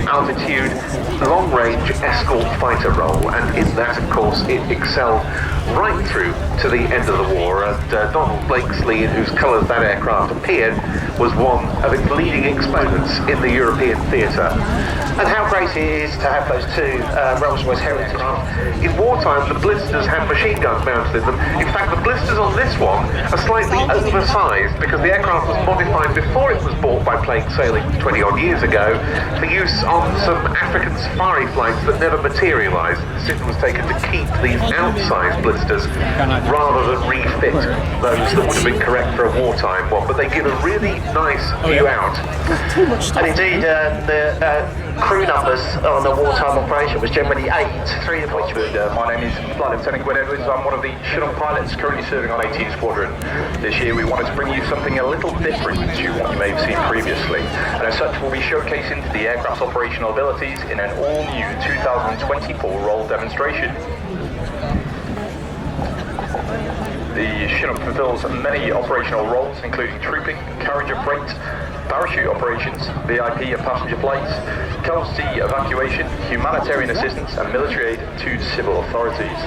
altitude, long-range escort fighter role, and in that, of course, it excelled right through to the end of the war. And Donald Blakesley, in whose colours that aircraft appeared, was one of its leading exponents in the European theatre. And how great it is to have those two Rolls-Royce Heritage craft. In wartime, the blisters had machine guns mounted in them. In fact, the blisters on this one are slightly oversized because the aircraft was modified before it was bought by plain sailing 20-odd years ago for use on some African safari flights that never materialised. The decision was taken to keep these outsized blisters rather than refit those that would have been correct for a wartime one, but they give a really nice view out. And indeed, the crew numbers on the wartime operation was generally 8, 3 of which were... My name is Flight Lieutenant Gwyn Edwards. I'm one of the Chinook pilots currently serving on 18 Squadron. This year we wanted to bring you something a little different to what you may have seen previously, and as such we'll be showcasing the aircraft's operational abilities in an all-new 2024 roll demonstration. The Chinook fulfills many operational roles, including trooping, carriage of freight, parachute operations, VIP and passenger flights, casualty evacuation, humanitarian assistance and military aid to civil authorities.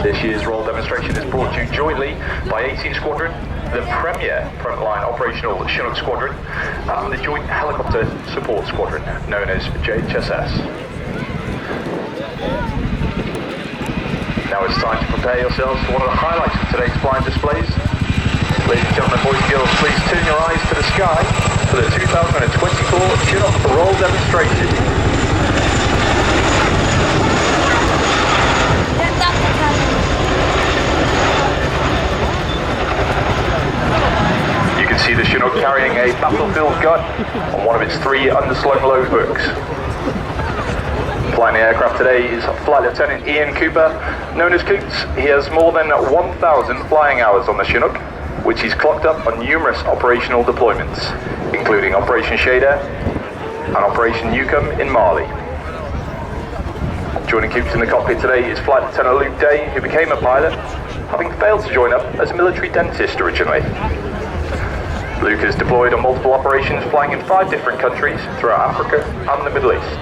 This year's role demonstration is brought to you jointly by 18 Squadron, the premier frontline operational Chinook Squadron, and the Joint Helicopter Support Squadron, known as JHSS. Now it's time to prepare yourselves for one of the highlights of today's flying displays. Ladies and gentlemen, boys and girls, please turn your eyes to the sky for the 2024 Chinook roll demonstration. You can see the Chinook carrying a battlefield gun on one of its 3 underslung load hooks. Flying the aircraft today is Flight Lieutenant Ian Cooper, known as Coots. He has more than 1,000 flying hours on the Chinook, which he's clocked up on numerous operational deployments, including Operation Shader and Operation Newcomb in Mali. Joining Coops in the cockpit today is Flight Lieutenant Luke Day, who became a pilot, having failed to join up as a military dentist originally. Luke has deployed on multiple operations, flying in 5 different countries throughout Africa and the Middle East.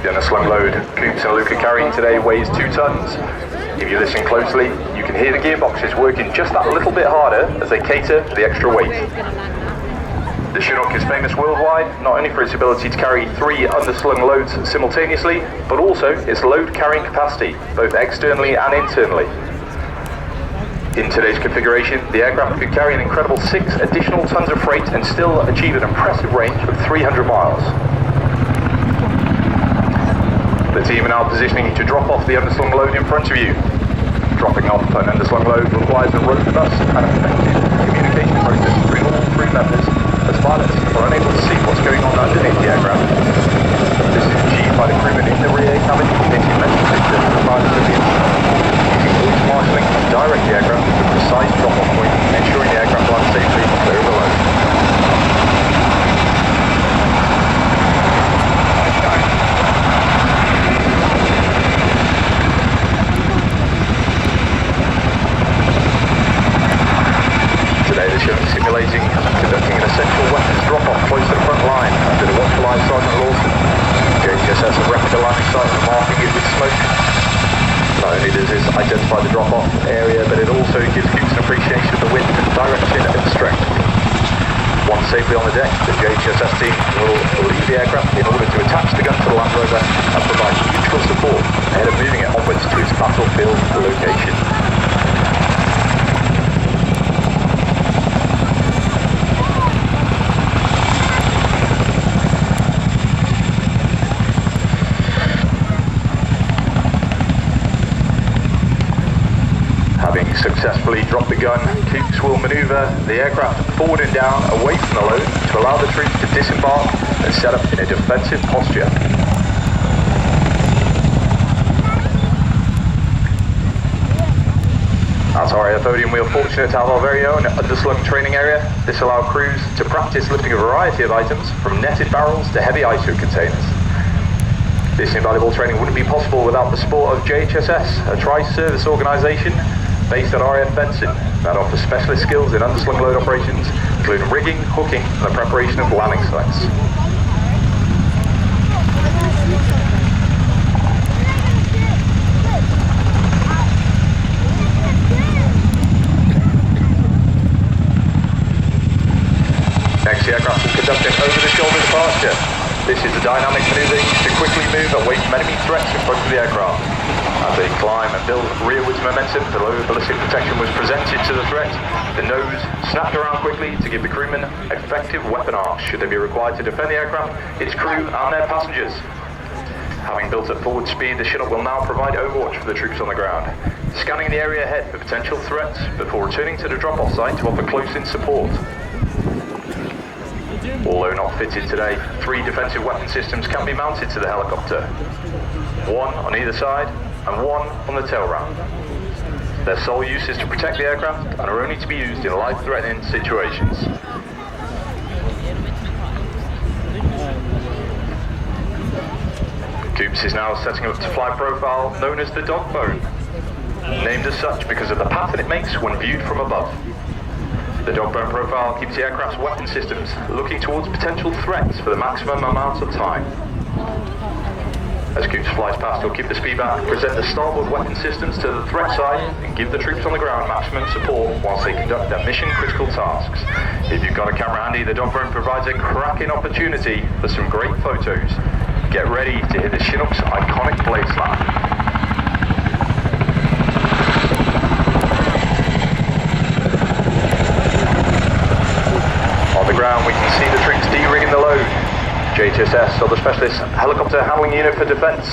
The underslung load Coops and Luke are carrying today weighs 2 tons. If you listen closely, you can hear the gearboxes working just that little bit harder as they cater for the extra weight. The Chinook is famous worldwide, not only for its ability to carry 3 underslung loads simultaneously, but also its load carrying capacity, both externally and internally. In today's configuration, the aircraft could carry an incredible 6 additional tons of freight and still achieve an impressive range of 300 miles. The team are now positioning to drop off the underslung load in front of you. Dropping off an underslung load requires a robust and effective communication process between all crew members, as pilots are unable to see what's going on underneath the aircraft. This is achieved by the crewmen in the rear cabin, communicating message pictures to the pilots of the instrument, using voice marshalling to direct the aircraft to a precise drop-off point, ensuring the aircraft lands safely clear of the load. Simulating conducting an essential weapons drop-off close to the front line under the watchful eye of Sergeant Lawson. JHSS have wrecked the landing site and marking it with smoke. Not only does this identify the drop-off area, but it also gives Coops an appreciation of the wind, direction and strength. Once safely on the deck, the JHSS team will leave the aircraft in order to attach the gun to the Land Rover and provide mutual support ahead of moving it onwards to its battlefield location. Successfully drop the gun, Coops will manoeuvre the aircraft forward and down away from the load to allow the troops to disembark and set up in a defensive posture. At our air podium, we are fortunate to have our very own underslung training area. This allows crews to practice lifting a variety of items, from netted barrels to heavy ISO containers. This invaluable training wouldn't be possible without the support of JHSS, a tri-service organisation based at RAF Benson that offers specialist skills in underslung load operations, including rigging, hooking, and the preparation of landing sites. Next, the aircraft will conduct an over-the-shoulder departure. This is a dynamic maneuver used to quickly move away from enemy threats in front of the aircraft. As they climb and build rearwards momentum, the low ballistic protection was presented to the threat. The nose snapped around quickly to give the crewmen effective weapon arms should they be required to defend the aircraft, its crew and their passengers. Having built at forward speed, the Chinook will now provide overwatch for the troops on the ground, scanning the area ahead for potential threats before returning to the drop-off site to offer close-in support. Although not fitted today, 3 defensive weapon systems can be mounted to the helicopter. 1 on either side and 1 on the tail ramp. Their sole use is to protect the aircraft and are only to be used in life-threatening situations. Coops is now setting up to fly profile known as the dog bone, named as such because of the pattern it makes when viewed from above. The dog bone profile keeps the aircraft's weapon systems looking towards potential threats for the maximum amount of time. As Coops flies past, he'll keep the speed back, present the starboard weapon systems to the threat side, and give the troops on the ground maximum support whilst they conduct their mission-critical tasks. If you've got a camera handy, the dog bone provides a cracking opportunity for some great photos. Get ready to hit the Chinook's iconic blade slap. On the ground, we can see the troops de-rigging the load. JHSS, or the Specialist Helicopter Handling Unit for Defence,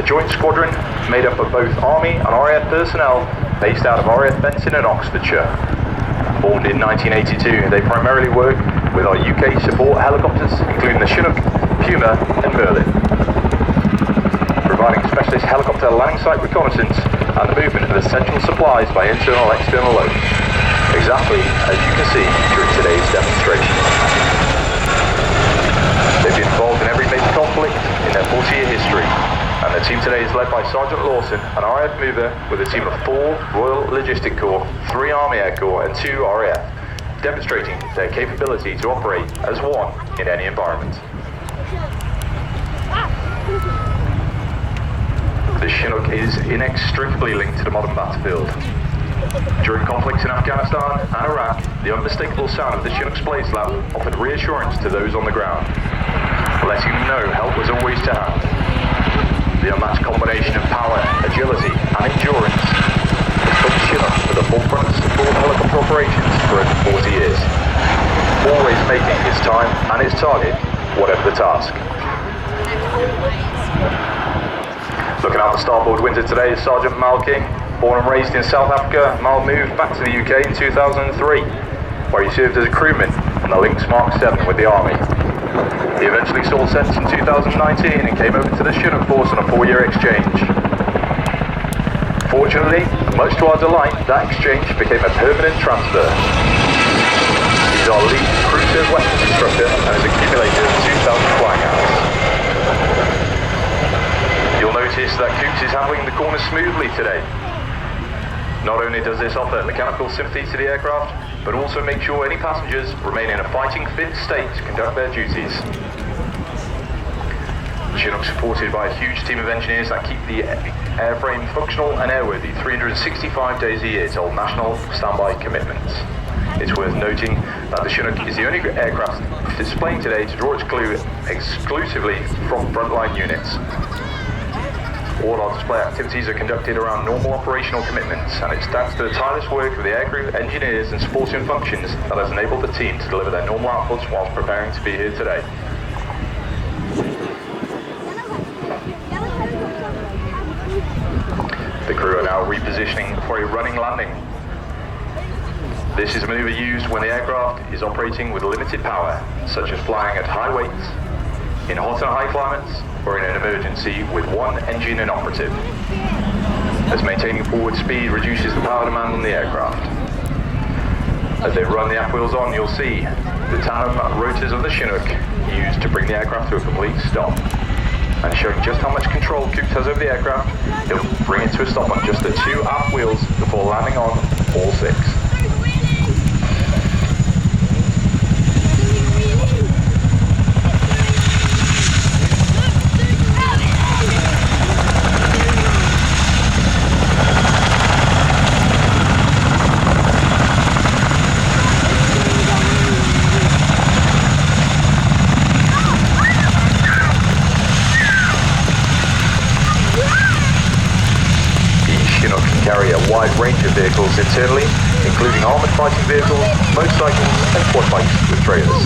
a joint squadron made up of both Army and RAF personnel based out of RAF Benson in Oxfordshire. Formed in 1982, they primarily work with our UK support helicopters, including the Chinook, Puma and Merlin, providing specialist helicopter landing site reconnaissance and the movement of essential supplies by internal and external loads, exactly as you can see during today's demonstration. They've been involved in every major conflict in their 40-year history, and the team today is led by Sergeant Lawson, an RAF mover with a team of 4 Royal Logistic Corps, 3 Army Air Corps and 2 RAF, demonstrating their capability to operate as one in any environment. The Chinook is inextricably linked to the modern battlefield. During conflicts in Afghanistan and Iraq, the unmistakable sound of the Chinook's blade slap offered reassurance to those on the ground, letting them know help was always to hand. The unmatched combination of power, agility and endurance has put the Chinook at the forefront of support helicopter operations for over 40 years, always making its time and its target, whatever the task. Looking out the starboard window today is Sergeant Mal King. Born and raised in South Africa, Mal moved back to the UK in 2003, where he served as a crewman on the Lynx Mark 7 with the Army. He eventually saw sense in 2019 and came over to the Chinook Force on a 4-year exchange. Fortunately, much to our delight, that exchange became a permanent transfer. He's our lead crew serve weapons instructor and has accumulated 2,000 flying hours. You'll notice that Coops is handling the corners smoothly today. Not only does this offer mechanical sympathy to the aircraft, but also make sure any passengers remain in a fighting fit state to conduct their duties. The Chinook is supported by a huge team of engineers that keep the airframe functional and airworthy 365 days a year to hold national standby commitments. It's worth noting that the Chinook is the only aircraft displaying today to draw its clue exclusively from frontline units. All our display activities are conducted around normal operational commitments, and it's thanks to the tireless work of the aircrew, engineers and supporting functions that has enabled the team to deliver their normal outputs whilst preparing to be here today. The crew are now repositioning for a running landing. This is a maneuver used when the aircraft is operating with limited power, such as flying at high weights, in hot and high climates, or in an emergency with one engine inoperative, as maintaining forward speed reduces the power demand on the aircraft. As they run the aft wheels on, you'll see the tandem rotors of the Chinook used to bring the aircraft to a complete stop. And showing just how much control Coops has over the aircraft, he'll bring it to a stop on just the 2 aft wheels before landing on all 6. vehicles internally, including armoured fighting vehicles, motorcycles and quad bikes with trailers.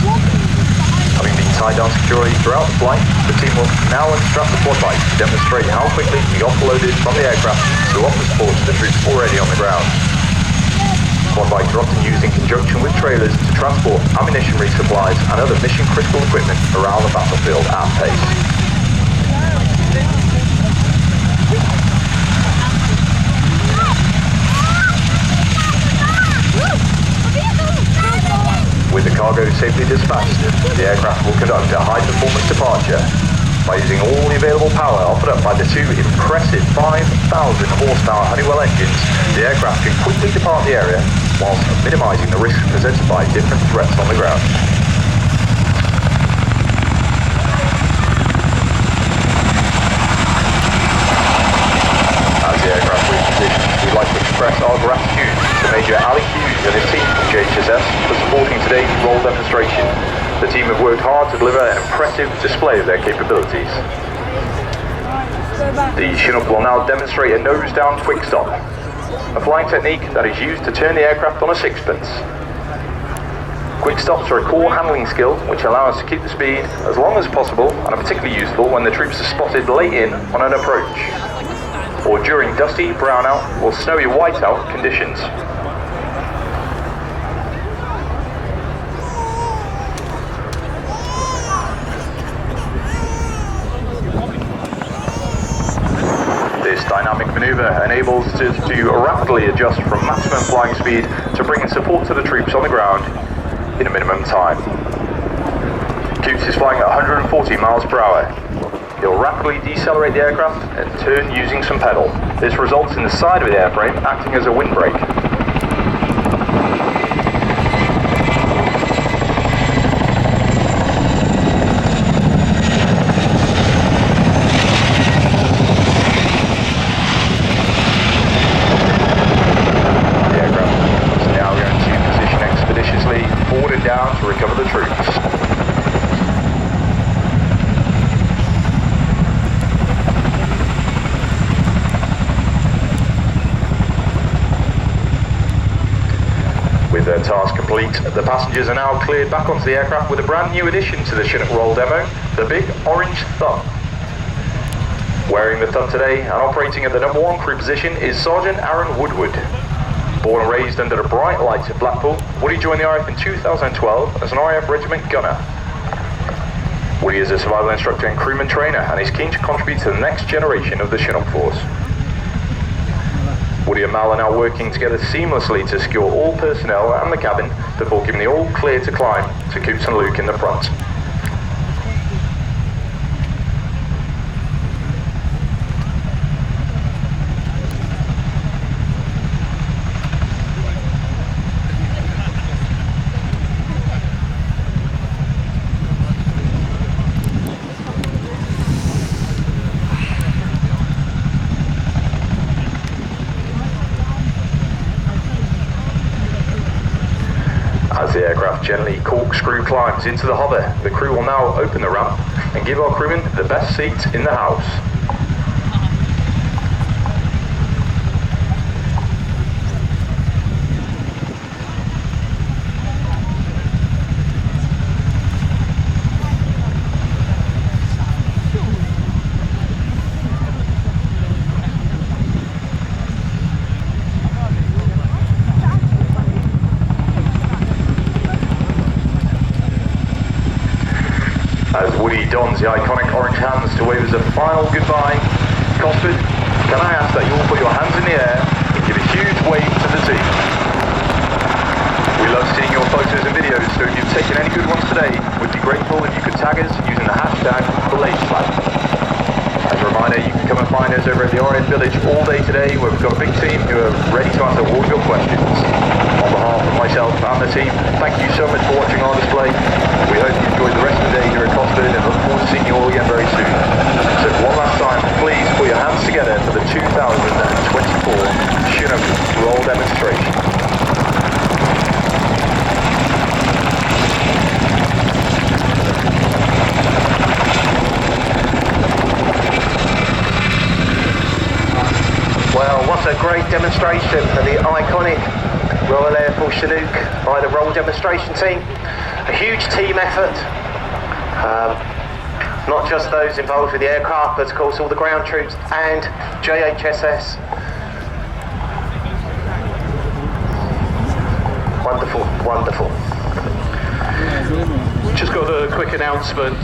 Having been tied down securely throughout the flight, the team will now unstrap the quad bike to demonstrate how quickly it can be offloaded from the aircraft to offer support to the troops already on the ground. Quad bikes are often used in conjunction with trailers to transport ammunition resupplies and other mission-critical equipment around the battlefield at pace. With the cargo safely dispatched, the aircraft will conduct a high-performance departure. By using all the available power offered up by the two impressive 5,000 horsepower Honeywell engines, the aircraft can quickly depart the area whilst minimising the risks presented by different threats on the ground. As the aircraft repositions, we'd like to express our gratitude to Major Alec Hughes and his team from JHSS for supporting today's roll demonstration. The team have worked hard to deliver an impressive display of their capabilities. The Chinook will now demonstrate a nose-down quick stop, a flying technique that is used to turn the aircraft on a sixpence. Quick stops are a core handling skill which allow us to keep the speed as long as possible and are particularly useful when the troops are spotted late in on an approach, or during dusty, brownout or snowy whiteout conditions. This dynamic maneuver enables us to rapidly adjust from maximum flying speed to bring in support to the troops on the ground in a minimum time. Coots is flying at 140 miles per hour. He'll rapidly decelerate the aircraft and turn using some pedal. This results in the side of the airframe acting as a windbreak. Down to recover the troops. With their task complete, the passengers are now cleared back onto the aircraft with a brand new addition to the Chinook roll demo, the big orange thumb. Wearing the thumb today and operating at the #1 crew position is Sergeant Aaron Woodward. Born and raised under the bright lights of Blackpool, Woody joined the RAF in 2012 as an RAF regiment gunner. Woody is a survival instructor and crewman trainer and is keen to contribute to the next generation of the Chinook Force. Woody and Mal are now working together seamlessly to secure all personnel and the cabin before giving the all clear to climb to Coots and Luke in the front. As the aircraft gently corkscrew climbs into the hover, the crew will now open the ramp and give our crewmen the best seats in the house. As Woody dons the iconic orange hands to wave us a final goodbye, Cosford, can I ask that you all put your hands in the air and give a huge wave to the team? We love seeing your photos and videos, so if you've taken any good ones today, we'd be grateful if you could tag us using the hashtag #BlazeFlag. As a reminder, you can come and find us over at the RAF Village all day today, where we've got a big team who are ready to answer all your questions. On behalf of myself and the team, thank you so much for watching our display. We hope you enjoyed the rest of the day here at Cosford and look forward to seeing you all again very soon. So one last time, please put your hands together for the 2024 Chinook roll demonstration. Well, what a great demonstration. demonstration of the iconic Royal Air Force Chinook by the Roll Demonstration Team. A huge team effort. Not just those involved with the aircraft, but of course all the ground troops and JHSS. Wonderful, wonderful. Just got a quick announcement.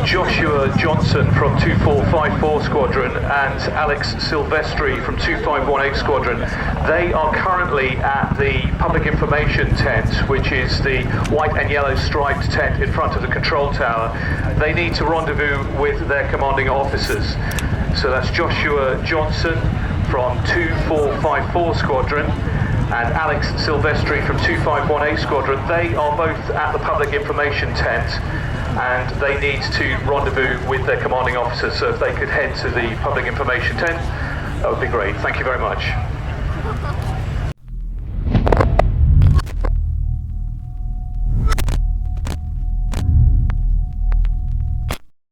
Joshua Johnson from 2454 Squadron and Alex Silvestri from 2518 Squadron, they are currently at the public information tent, which is the white and yellow striped tent in front of the control tower. They need to rendezvous with their commanding officers. So that's Joshua Johnson from 2454 Squadron and Alex Silvestri from 2518 Squadron. They are both at the public information tent and they need to rendezvous with their commanding officers. So if they could head to the public information tent, that would be great. Thank you very much.